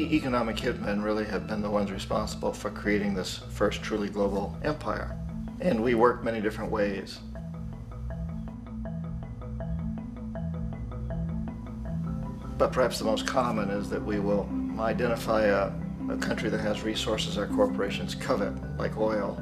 economic hitmen really have been the ones responsible for creating this first truly global empire. And we work many different ways. But perhaps the most common is that we will identify a country that has resources our corporations covet, like oil,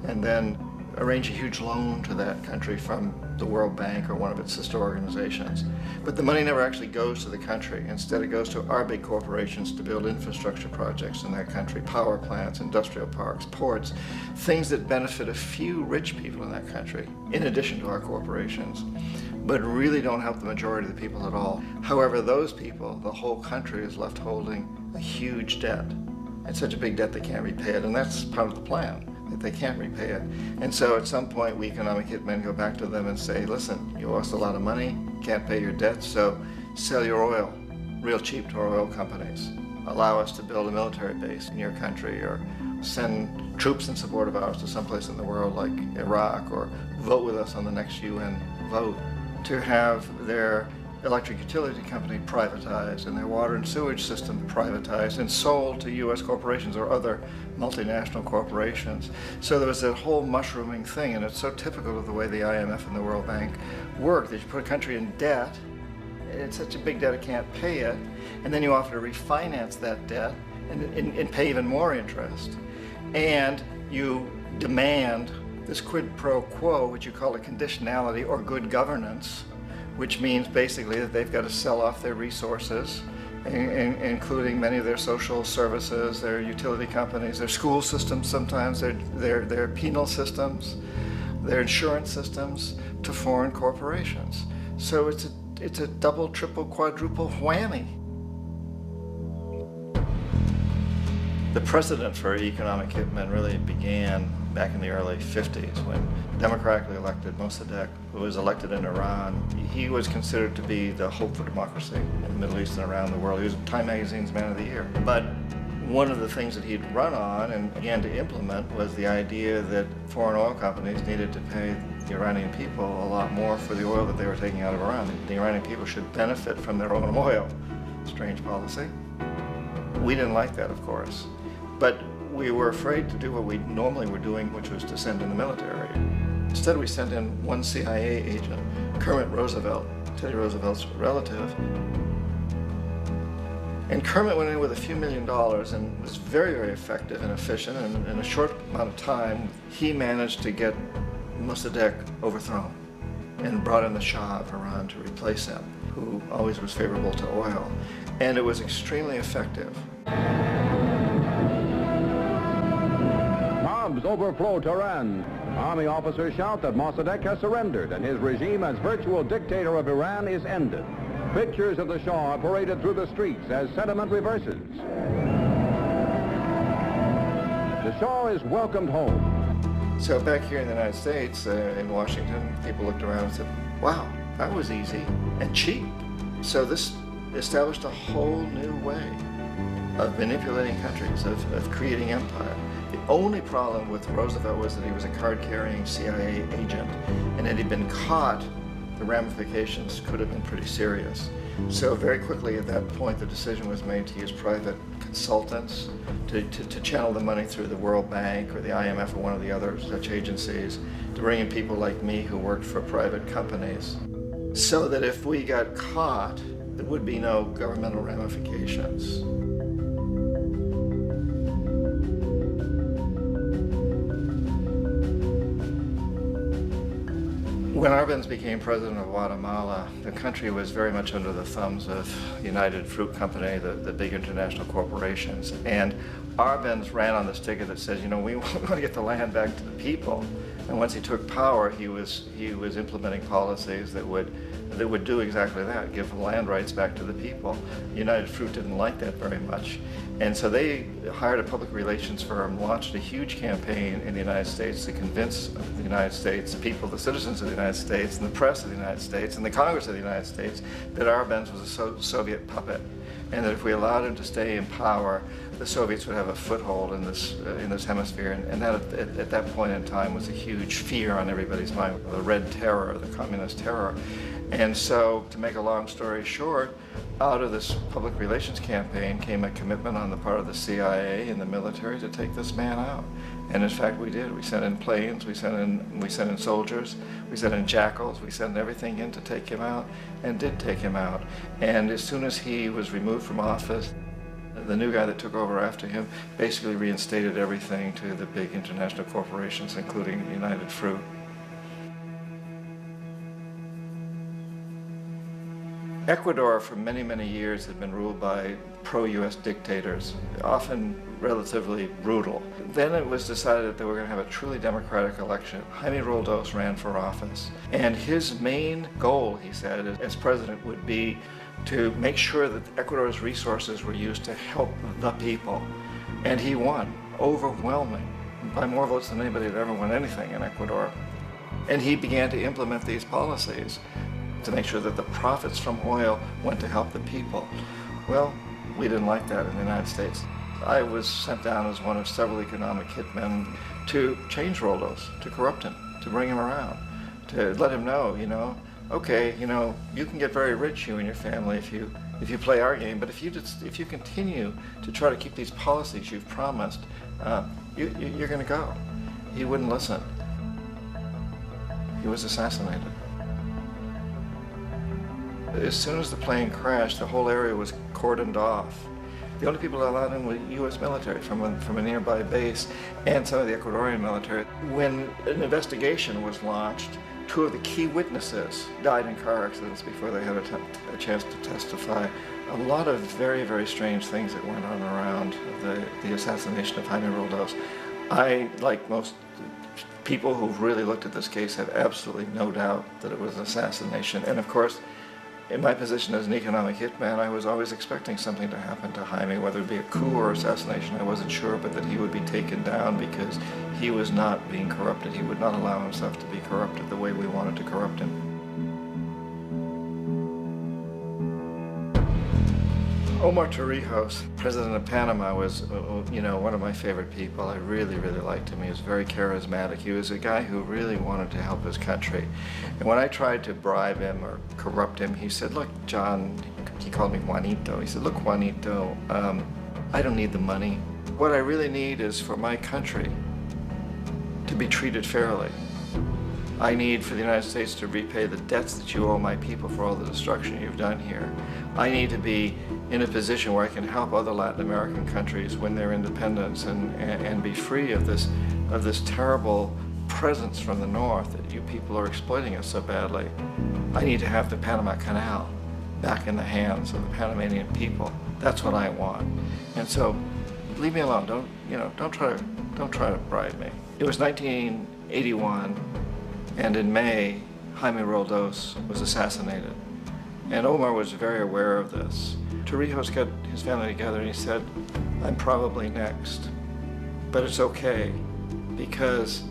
and then arrange a huge loan to that country from the World Bank or one of its sister organizations. But the money never actually goes to the country. Instead, it goes to our big corporations to build infrastructure projects in that country, power plants, industrial parks, ports, things that benefit a few rich people in that country, in addition to our corporations, but really don't help the majority of the people at all. However, those people, the whole country is left holding a huge debt. It's such a big debt they can't repay it, and that's part of the plan, that they can't repay it. And so at some point, we economic hitmen go back to them and say, listen, you owe us a lot of money, can't pay your debt, so sell your oil real cheap to our oil companies. Allow us to build a military base in your country, or send troops in support of ours to someplace in the world like Iraq, or vote with us on the next UN vote. To have their electric utility company privatized and their water and sewage system privatized and sold to U.S. corporations or other multinational corporations. So there was that whole mushrooming thing, and it's so typical of the way the IMF and the World Bank work, that you put a country in debt, it's such a big debt it can't pay it, and then you offer to refinance that debt and pay even more interest. And you demand this quid pro quo, which you call a conditionality or good governance, which means basically that they've got to sell off their resources, including many of their social services, their utility companies, their school systems sometimes, their penal systems, their insurance systems, to foreign corporations. So it's a double, triple, quadruple whammy. The precedent for economic hitmen really began back in the early 50s when democratically elected Mossadegh, who was elected in Iran, he was considered to be the hope for democracy in the Middle East and around the world. He was Time Magazine's Man of the Year. But one of the things that he'd run on and began to implement was the idea that foreign oil companies needed to pay the Iranian people a lot more for the oil that they were taking out of Iran. The Iranian people should benefit from their own oil. Strange policy. We didn't like that, of course. But we were afraid to do what we normally were doing, which was to send in the military. Instead, we sent in one CIA agent, Kermit Roosevelt, Teddy Roosevelt's relative. And Kermit went in with a few $1 million and was very, very effective and efficient. And in a short amount of time, he managed to get Mossadegh overthrown and brought in the Shah of Iran to replace him, who always was favorable to oil. And it was extremely effective. Bombs overflow Tehran. Army officers shout that Mossadegh has surrendered and his regime as virtual dictator of Iran is ended. Pictures of the Shah are paraded through the streets as sentiment reverses. The Shah is welcomed home. So back here in the United States, in Washington, people looked around and said, wow, that was easy and cheap. So this established a whole new way of manipulating countries, of creating empire. The only problem with Roosevelt was that he was a card-carrying CIA agent, and had he been caught, the ramifications could have been pretty serious. So very quickly at that point, the decision was made to use private consultants to channel the money through the World Bank or the IMF or one of the other such agencies, to bring in people like me who worked for private companies, so that if we got caught, there would be no governmental ramifications. When Arbenz became president of Guatemala, the country was very much under the thumbs of United Fruit Company, the big international corporations. And Arbenz ran on this ticket that says, you know, we want to get the land back to the people. And once he took power, he was implementing policies that would do exactly that, give the land rights back to the people. United Fruit didn't like that very much. And so they hired a public relations firm, launched a huge campaign in the United States to convince the United States people, the citizens of the United States, and the press of the United States, and the Congress of the United States, that Arbenz was a Soviet puppet, and that if we allowed him to stay in power, the Soviets would have a foothold in this hemisphere, and that at that point in time was a huge fear on everybody's mind, the Red Terror, the Communist terror. And so, to make a long story short, out of this public relations campaign came a commitment on the part of the CIA and the military to take this man out. And in fact, we did. We sent in planes, we sent in soldiers, we sent in jackals, we sent everything in to take him out, and did take him out. And as soon as he was removed from office, the new guy that took over after him basically reinstated everything to the big international corporations, including United Fruit. Ecuador for many, many years had been ruled by pro-US dictators, often relatively brutal. Then it was decided that they were going to have a truly democratic election. Jaime Roldos ran for office, and his main goal, he said, as president would be to make sure that Ecuador's resources were used to help the people. And he won, overwhelming, by more votes than anybody had ever won anything in Ecuador. And he began to implement these policies to make sure that the profits from oil went to help the people. Well, we didn't like that in the United States. I was sent down as one of several economic hitmen to change Roldos, to corrupt him, to bring him around, to let him know, okay, you can get very rich, you and your family, if you play our game, but if you continue to try to keep these policies you've promised, you're going to go. He wouldn't listen. He was assassinated. As soon as the plane crashed, the whole area was cordoned off. The only people allowed in were U.S. military from a nearby base and some of the Ecuadorian military. When an investigation was launched, two of the key witnesses died in car accidents before they had a chance to testify. A lot of very, very strange things that went on around the assassination of Jaime Roldos. I, like most people who've really looked at this case, have absolutely no doubt that it was an assassination. And of course, in my position as an economic hitman, I was always expecting something to happen to Jaime, whether it be a coup or assassination, I wasn't sure, but that he would be taken down because he was not being corrupted. He would not allow himself to be corrupted the way we wanted to corrupt him. Omar Torrijos, president of Panama, was, one of my favorite people. I really, really liked him. He was very charismatic. He was a guy who really wanted to help his country. And when I tried to bribe him or corrupt him, he said, look, John, he called me Juanito. He said, look, Juanito, I don't need the money. What I really need is for my country to be treated fairly. I need for the United States to repay the debts that you owe my people for all the destruction you've done here. I need to be in a position where I can help other Latin American countries win their independence and be free of this terrible presence from the north that you people are exploiting us so badly. I need to have the Panama Canal back in the hands of the Panamanian people. That's what I want. And so, leave me alone. Don't try to bribe me. It was 1981. And in May, Jaime Roldos was assassinated. And Omar was very aware of this. Torrijos got his family together and he said, I'm probably next, but it's okay because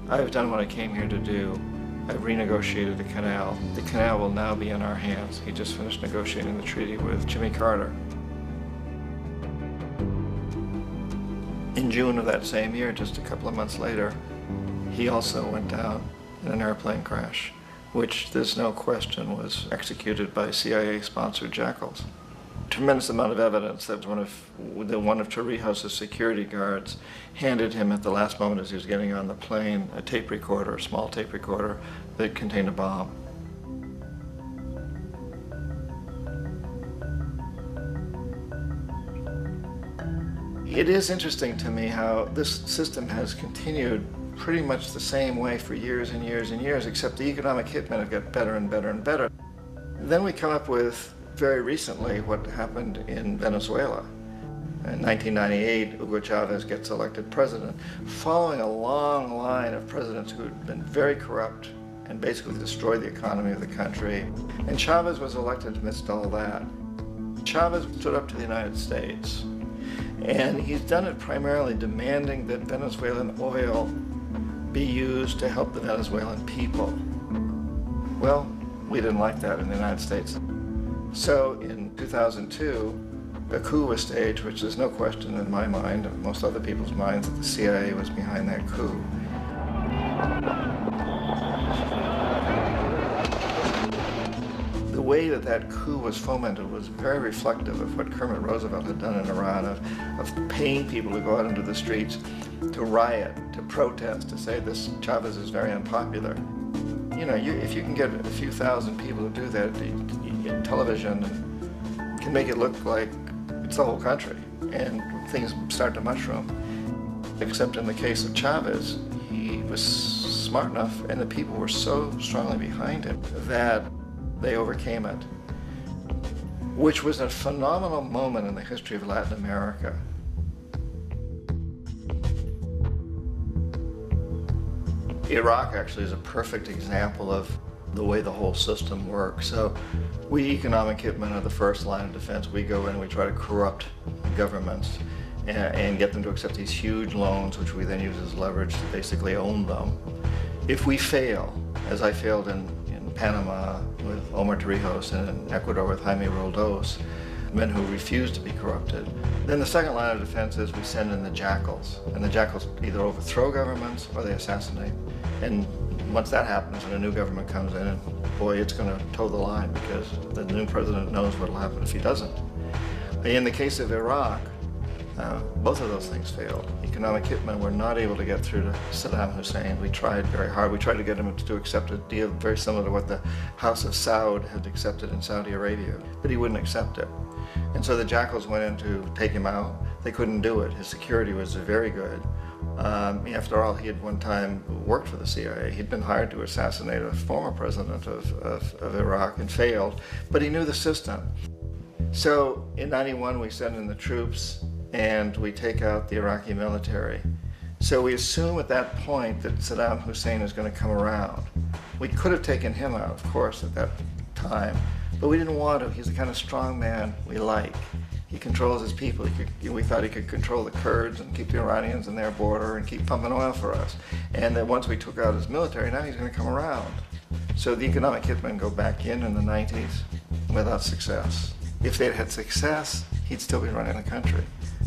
I've done what I came here to do. I've renegotiated the canal. The canal will now be in our hands. He just finished negotiating the treaty with Jimmy Carter. In June of that same year, just a couple of months later, he also went down in an airplane crash, which there's no question was executed by CIA-sponsored jackals. Tremendous amount of evidence that one of Torrijos' security guards handed him at the last moment as he was getting on the plane a tape recorder, a small tape recorder that contained a bomb. It is interesting to me how this system has continued pretty much the same way for years and years and years, except the economic hitmen have got better and better and better. Then we come up with, very recently, what happened in Venezuela. In 1998, Hugo Chavez gets elected president, following a long line of presidents who had been very corrupt and basically destroyed the economy of the country. And Chavez was elected amidst all that. Chavez stood up to the United States, and he's done it primarily demanding that Venezuelan oil be used to help the Venezuelan people. Well, we didn't like that in the United States. So in 2002, A coup was staged, which there's no question in my mind, and most other people's minds, that the CIA was behind that coup. The way that that coup was fomented was very reflective of what Kermit Roosevelt had done in Iran, of paying people to go out into the streets to riot, to protest, to say this Chavez is very unpopular. You know, if you can get a few thousand people to do that in television, can make it look like it's the whole country, and things start to mushroom. Except in the case of Chavez, he was smart enough, and the people were so strongly behind him that they overcame it, which was a phenomenal moment in the history of Latin America. Iraq actually is a perfect example of the way the whole system works. So we economic hitmen are the first line of defense. We go in and we try to corrupt governments and get them to accept these huge loans, which we then use as leverage to basically own them. If we fail, as I failed in Panama with Omar Torrijos and in Ecuador with Jaime Roldos, men who refused to be corrupted, then the second line of defense is we send in the jackals. And the jackals either overthrow governments or they assassinate. And once that happens and a new government comes in, and boy, it's going to toe the line, because the new president knows what will happen if he doesn't. In the case of Iraq, both of those things failed. Economic hitmen were not able to get through to Saddam Hussein. We tried very hard. We tried to get him to accept a deal very similar to what the House of Saud had accepted in Saudi Arabia, but he wouldn't accept it. And so the jackals went in to take him out. They couldn't do it. His security was very good. After all, he had one time worked for the CIA. He'd been hired to assassinate a former president of Iraq and failed, but he knew the system. So in '91, we send in the troops and we take out the Iraqi military. So we assume at that point that Saddam Hussein is going to come around. We could have taken him out, of course, at that time, but we didn't want to. He's the kind of strong man we like. He controls his people. We thought he could control the Kurds and keep the Iranians in their border and keep pumping oil for us. And that once we took out his military, now he's going to come around. So the economic hitmen go back in the 90s without success. If they'd had success, he'd still be running the country.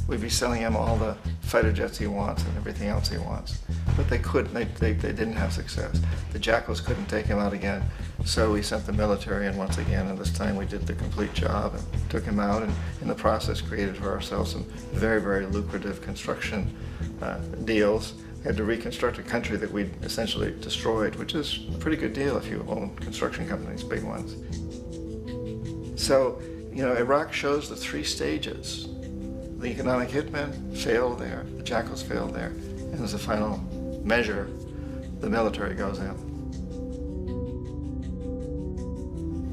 We'd be selling him all the fighter jets he wants and everything else he wants. But they couldn't, they didn't have success. The jackals couldn't take him out again, so we sent the military in once again, and this time we did the complete job and took him out, and in the process created for ourselves some very, very lucrative construction deals. We had to reconstruct a country that we'd essentially destroyed, which is a pretty good deal if you own construction companies, big ones. So, you know, Iraq shows the three stages. The economic hitmen failed there, the jackals failed there, and as a final measure, the military goes in.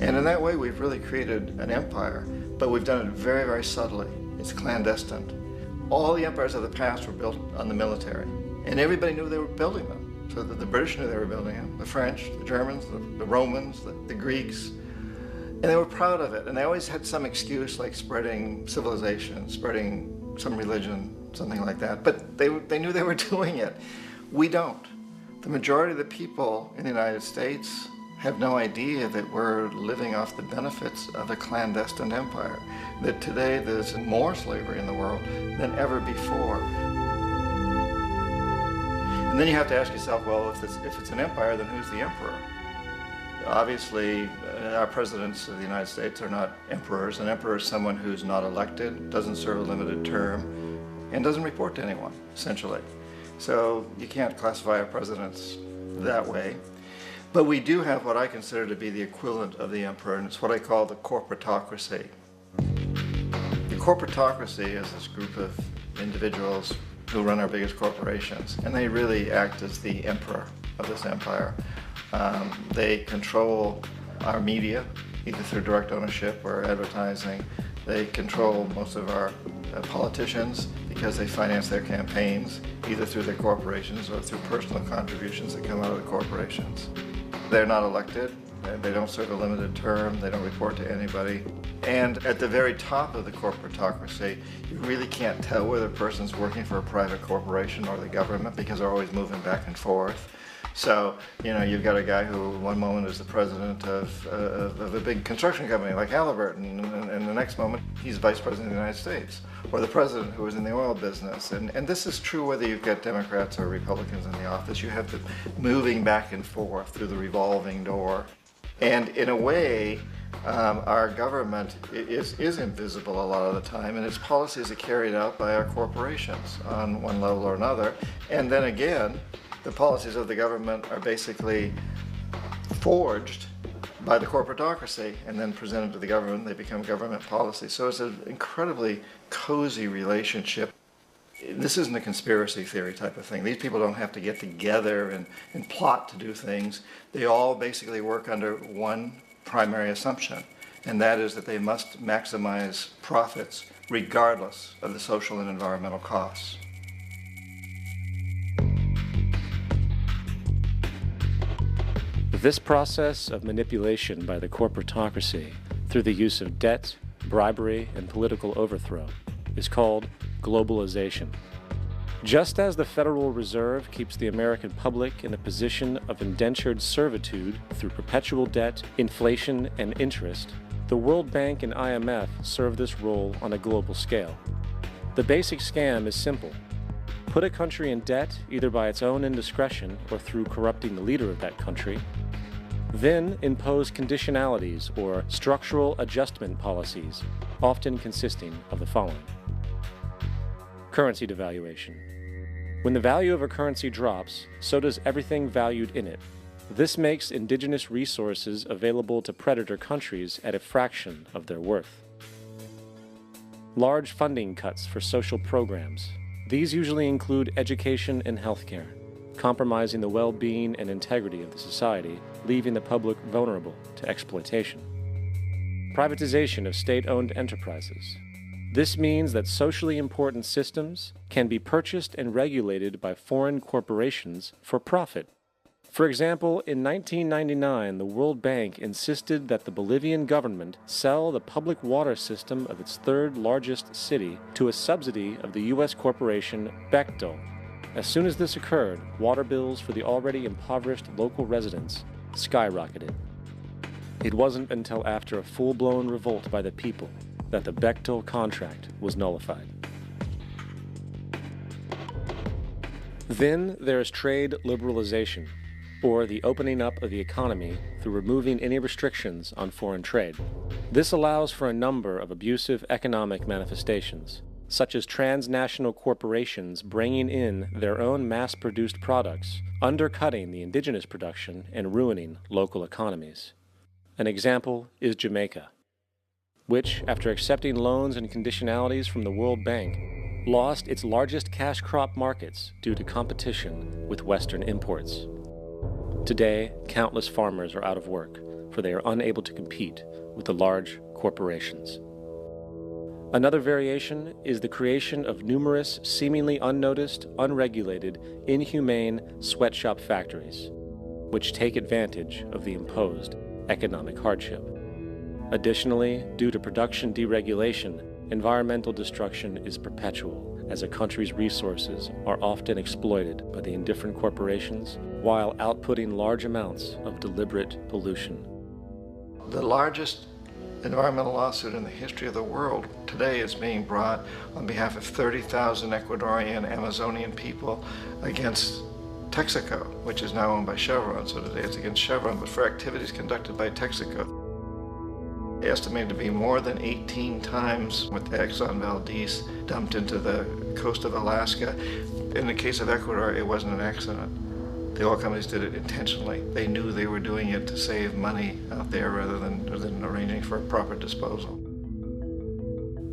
And in that way, we've really created an empire, but we've done it very, very subtly. It's clandestine. All the empires of the past were built on the military, and everybody knew they were building them. So the British knew they were building them, the French, the Germans, the Romans, the Greeks. And they were proud of it, and they always had some excuse, like spreading civilization, spreading some religion, something like that. But they knew they were doing it. We don't. The majority of the people in the United States have no idea that we're living off the benefits of a clandestine empire, that today there's more slavery in the world than ever before. And then you have to ask yourself, well, if it's an empire, then who's the emperor? Obviously, our presidents of the United States are not emperors. An emperor is someone who's not elected, doesn't serve a limited term, and doesn't report to anyone, essentially. So you can't classify our presidents that way. But we do have what I consider to be the equivalent of the emperor, and it's what I call the corporatocracy. The corporatocracy is this group of individuals who run our biggest corporations, and they really act as the emperor of this empire. They control our media, either through direct ownership or advertising. They control most of our politicians because they finance their campaigns, either through their corporations or through personal contributions that come out of the corporations. They're not elected, they don't serve a limited term, they don't report to anybody. And at the very top of the corporatocracy, you really can't tell whether a person's working for a private corporation or the government because they're always moving back and forth. So, you've got a guy who one moment is the president of a big construction company like Halliburton, and the next moment he's vice president of the United States, or the president who is in the oil business. And this is true whether you've got Democrats or Republicans in the office. You have the moving back and forth through the revolving door. And in a way, our government is invisible a lot of the time, and its policies are carried out by our corporations on one level or another. And then again, the policies of the government are basically forged by the corporatocracy and then presented to the government. They become government policy. So it's an incredibly cozy relationship. This isn't a conspiracy theory type of thing. These people don't have to get together and plot to do things. They all basically work under one primary assumption, and that is that they must maximize profits regardless of the social and environmental costs. This process of manipulation by the corporatocracy through the use of debt, bribery, and political overthrow is called globalization. Just as the Federal Reserve keeps the American public in a position of indentured servitude through perpetual debt, inflation, and interest, the World Bank and IMF serve this role on a global scale. The basic scam is simple. Put a country in debt either by its own indiscretion or through corrupting the leader of that country, then impose conditionalities or structural adjustment policies, often consisting of the following. Currency devaluation. When the value of a currency drops, so does everything valued in it. This makes indigenous resources available to predator countries at a fraction of their worth. Large funding cuts for social programs. These usually include education and healthcare, compromising the well-being and integrity of the society, leaving the public vulnerable to exploitation. Privatization of state-owned enterprises. This means that socially important systems can be purchased and regulated by foreign corporations for profit. For example, in 1999, the World Bank insisted that the Bolivian government sell the public water system of its third largest city to a subsidy of the U.S. corporation Bechtel. As soon as this occurred, water bills for the already impoverished local residents skyrocketed. It wasn't until after a full-blown revolt by the people that the Bechtel contract was nullified. Then there is trade liberalization, or the opening up of the economy through removing any restrictions on foreign trade. This allows for a number of abusive economic manifestations, such as transnational corporations bringing in their own mass-produced products, undercutting the indigenous production and ruining local economies. An example is Jamaica, which, after accepting loans and conditionalities from the World Bank, lost its largest cash crop markets due to competition with Western imports. Today, countless farmers are out of work, for they are unable to compete with the large corporations. Another variation is the creation of numerous seemingly unnoticed, unregulated, inhumane sweatshop factories, which take advantage of the imposed economic hardship. Additionally, due to production deregulation, environmental destruction is perpetual, as a country's resources are often exploited by the indifferent corporations while outputting large amounts of deliberate pollution. The largest environmental lawsuit in the history of the world today is being brought on behalf of 30,000 Ecuadorian Amazonian people against Texaco, which is now owned by Chevron. So today it's against Chevron, but for activities conducted by Texaco. Estimated to be more than 18 times what the Exxon Valdez dumped into the coast of Alaska. In the case of Ecuador, it wasn't an accident. The oil companies did it intentionally. They knew they were doing it to save money out there rather than arranging for proper disposal.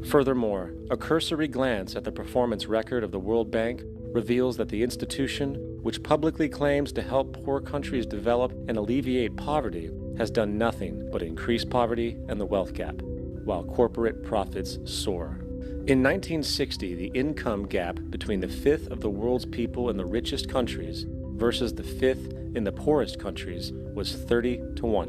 Furthermore, a cursory glance at the performance record of the World Bank reveals that the institution, which publicly claims to help poor countries develop and alleviate poverty, has done nothing but increase poverty and the wealth gap, while corporate profits soar. In 1960, the income gap between the fifth of the world's people in the richest countries versus the fifth in the poorest countries was 30 to 1.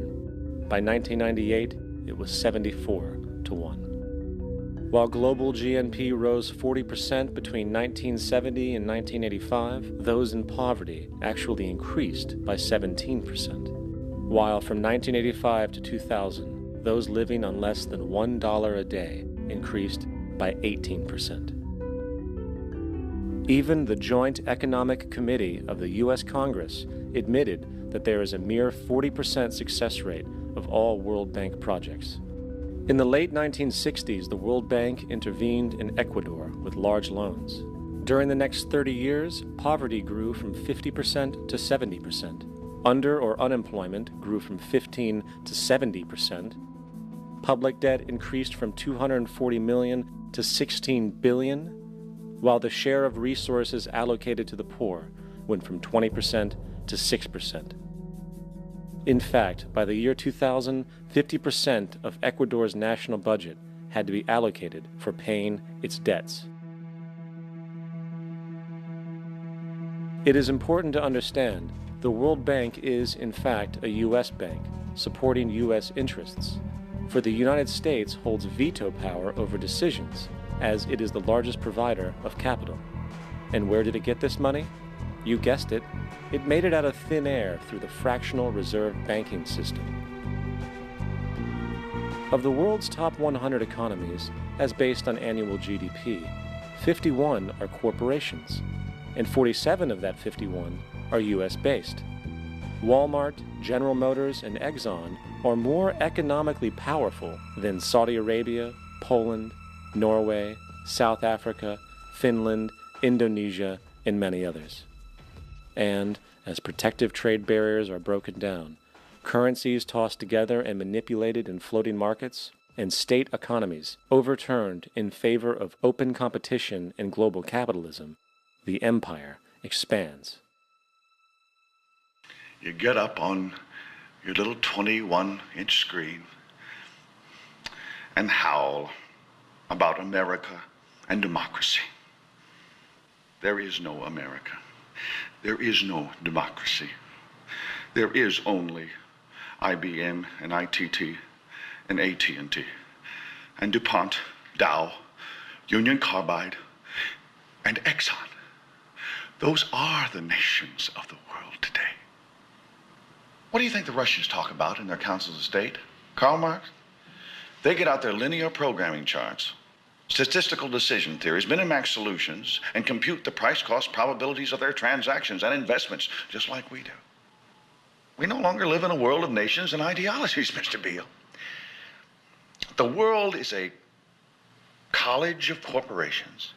By 1998, it was 74 to 1. While global GNP rose 40% between 1970 and 1985, those in poverty actually increased by 17%. While from 1985 to 2000, those living on less than $1 a day increased by 18%. Even the Joint Economic Committee of the U.S. Congress admitted that there is a mere 40% success rate of all World Bank projects. In the late 1960s, the World Bank intervened in Ecuador with large loans. During the next 30 years, poverty grew from 50% to 70%. Under or unemployment grew from 15 to 70%. Public debt increased from $240 million to $16 billion, while the share of resources allocated to the poor went from 20% to 6%. In fact, by the year 2000, 50% of Ecuador's national budget had to be allocated for paying its debts. It is important to understand the World Bank is, in fact, a U.S. bank supporting U.S. interests, for the United States holds veto power over decisions, as it is the largest provider of capital. And where did it get this money? You guessed it, it made it out of thin air through the fractional reserve banking system. Of the world's top 100 economies, as based on annual GDP, 51 are corporations, and 47 of that 51 are US-based. Walmart, General Motors, and Exxon are more economically powerful than Saudi Arabia, Poland, Norway, South Africa, Finland, Indonesia, and many others. And as protective trade barriers are broken down, currencies tossed together and manipulated in floating markets, and state economies overturned in favor of open competition and global capitalism, the empire expands. You get up on your little 21-inch screen and howl about America and democracy. There is no America. There is no democracy. There is only IBM and ITT and AT&T and DuPont, Dow, Union Carbide, and Exxon. Those are the nations of the world today. What do you think the Russians talk about in their councils of state? Karl Marx? They get out their linear programming charts, statistical decision theories, minimax solutions, and compute the price-cost probabilities of their transactions and investments, just like we do. We no longer live in a world of nations and ideologies, Mr. Beale. The world is a college of corporations,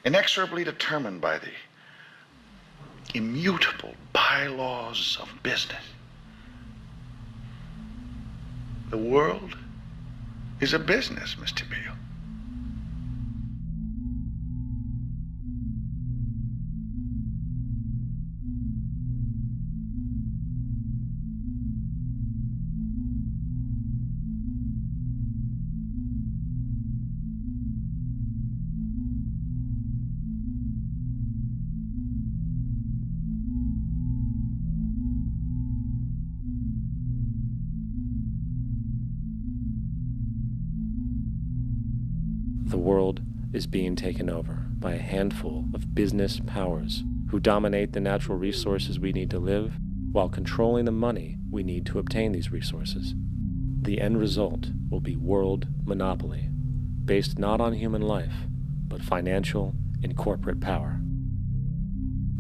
inexorably determined by the immutable bylaws of business. The world is a business, Mr. Beale. The world is being taken over by a handful of business powers who dominate the natural resources we need to live while controlling the money we need to obtain these resources. The end result will be world monopoly, based not on human life, but financial and corporate power.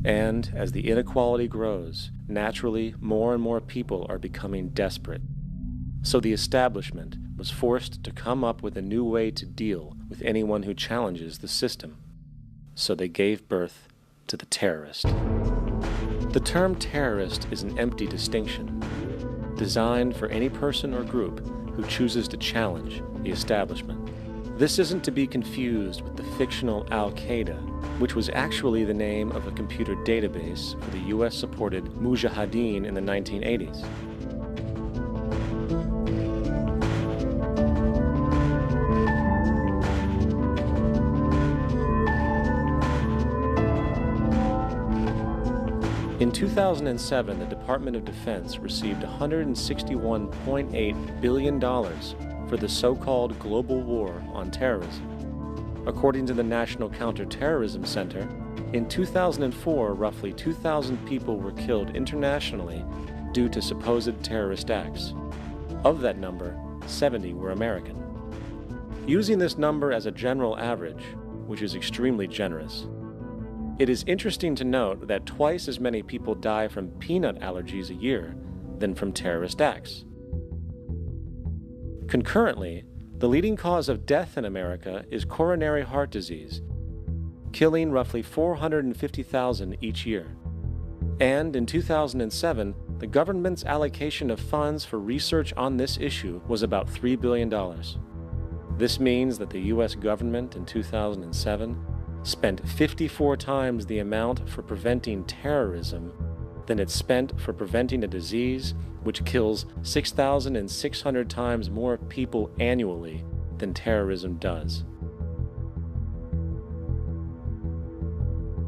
And as the inequality grows, naturally more and more people are becoming desperate. So the establishment was forced to come up with a new way to deal with anyone who challenges the system. So they gave birth to the terrorist. The term terrorist is an empty distinction, designed for any person or group who chooses to challenge the establishment. This isn't to be confused with the fictional Al-Qaeda, which was actually the name of a computer database for the US-supported Mujahideen in the 1980s. In 2007, the Department of Defense received $161.8 billion for the so-called global war on terrorism. According to the National Counterterrorism Center, in 2004, roughly 2,000 people were killed internationally due to supposed terrorist acts. Of that number, 70 were American. Using this number as a general average, which is extremely generous, it is interesting to note that twice as many people die from peanut allergies a year than from terrorist acts. Concurrently, the leading cause of death in America is coronary heart disease, killing roughly 450,000 each year. And in 2007, the government's allocation of funds for research on this issue was about $3 billion. This means that the U.S. government in 2007 spent 54 times the amount for preventing terrorism than it spent for preventing a disease which kills 6,600 times more people annually than terrorism does.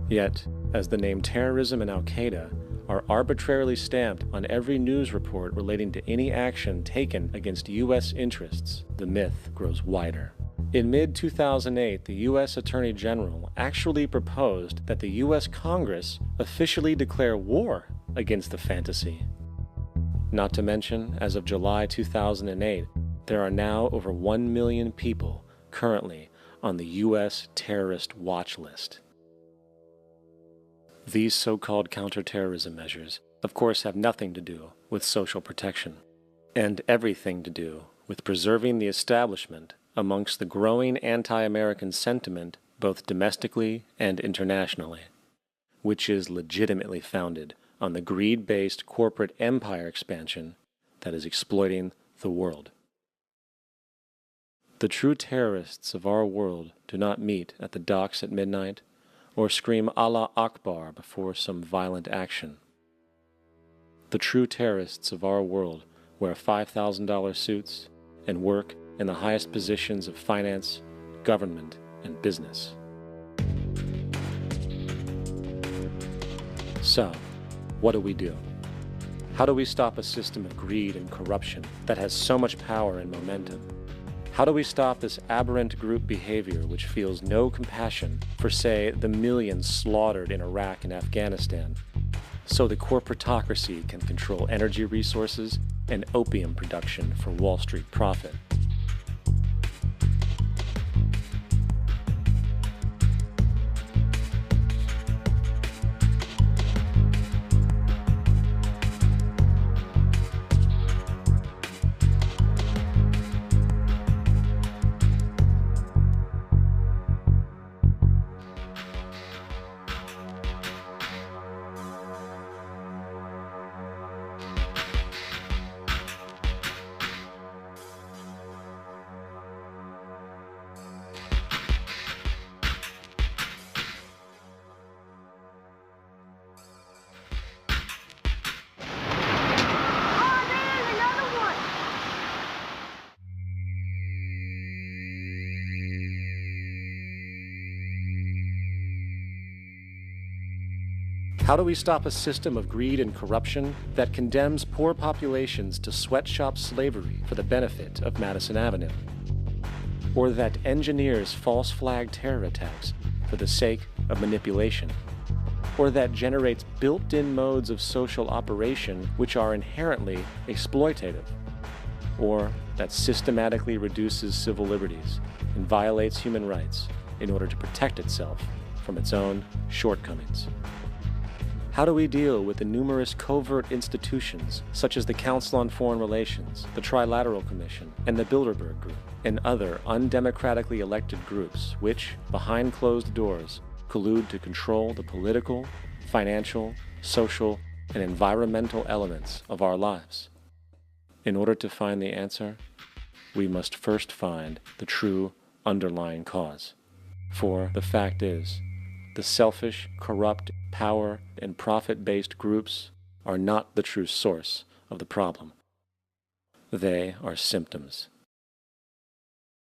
Yet, as the name terrorism and Al-Qaeda are arbitrarily stamped on every news report relating to any action taken against U.S. interests, the myth grows wider. In mid-2008, the U.S. Attorney General actually proposed that the U.S. Congress officially declare war against the fantasy. Not to mention, as of July 2008, there are now over 1 million people currently on the U.S. terrorist watch list. These so-called counterterrorism measures, of course, have nothing to do with social protection, and everything to do with preserving the establishment amongst the growing anti-American sentiment both domestically and internationally, which is legitimately founded on the greed-based corporate empire expansion that is exploiting the world. The true terrorists of our world do not meet at the docks at midnight or scream Allah Akbar before some violent action. The true terrorists of our world wear $5,000 suits and work in the highest positions of finance, government, and business. So, what do? How do we stop a system of greed and corruption that has so much power and momentum? How do we stop this aberrant group behavior which feels no compassion for, say, the millions slaughtered in Iraq and Afghanistan, so the corporatocracy can control energy resources and opium production for Wall Street profit? How do we stop a system of greed and corruption that condemns poor populations to sweatshop slavery for the benefit of Madison Avenue? Or that engineers false flag terror attacks for the sake of manipulation? Or that generates built-in modes of social operation which are inherently exploitative? Or that systematically reduces civil liberties and violates human rights in order to protect itself from its own shortcomings? How do we deal with the numerous covert institutions, such as the Council on Foreign Relations, the Trilateral Commission, and the Bilderberg Group, and other undemocratically elected groups which, behind closed doors, collude to control the political, financial, social, and environmental elements of our lives? In order to find the answer, we must first find the true underlying cause. For the fact is, the selfish, corrupt, power, and profit-based groups are not the true source of the problem. They are symptoms.